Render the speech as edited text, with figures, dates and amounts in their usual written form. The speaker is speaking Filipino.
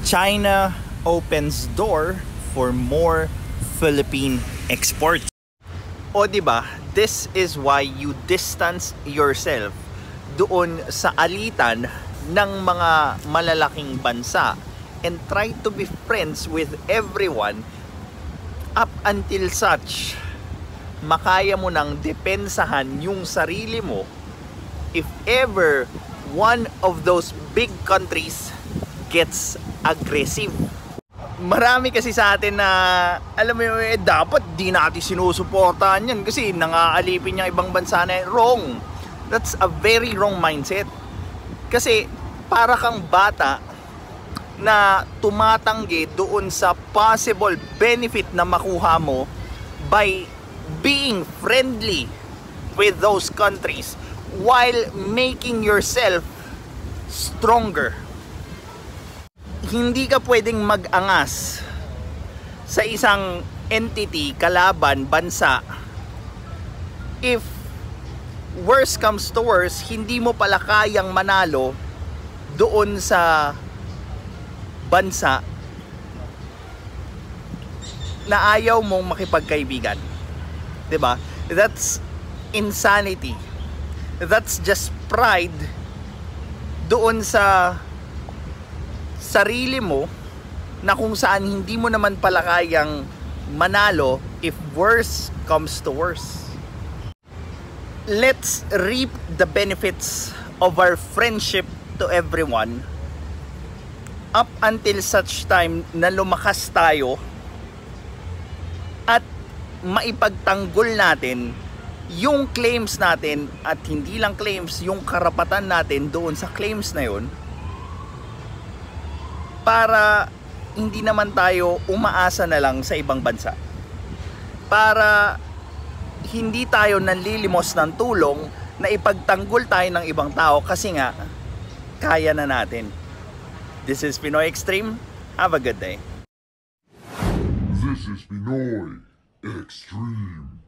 China opens door for more Philippine exports. O diba, this is why you distance yourself doon sa alitan ng mga malalaking bansa and try to be friends with everyone up until such makaya mo nang depensahan yung sarili mo if ever one of those big countries gets aggressive. Marami kasi sa atin na alam mo dapat di natin sinusuportahan yan kasi nangaalipin yung ibang bansa na wrong. That's a very wrong mindset. Kasi para kang bata na tumatanggi doon sa possible benefit na makuha mo by being friendly with those countries while making yourself stronger. Hindi ka pwedeng mag-angas sa isang entity, kalaban, bansa if worst comes to worst, hindi mo pala kayang manalo doon sa bansa na ayaw mong makipagkaibigan. 'Di ba? That's insanity. That's just pride doon sa sarili mo na kung saan hindi mo naman pala kayang manalo if worse comes to worse. Let's reap the benefits of our friendship to everyone up until such time na lumakas tayo at maipagtanggol natin yung claims natin at hindi lang claims, yung karapatan natin doon sa claims na yun para hindi naman tayo umaasa na lang sa ibang bansa. Para hindi tayo nanlilimos ng tulong na ipagtanggol tayo ng ibang tao kasi nga kaya na natin. This is Pinoy Extreme. Have a good day. This is Pinoy Extreme.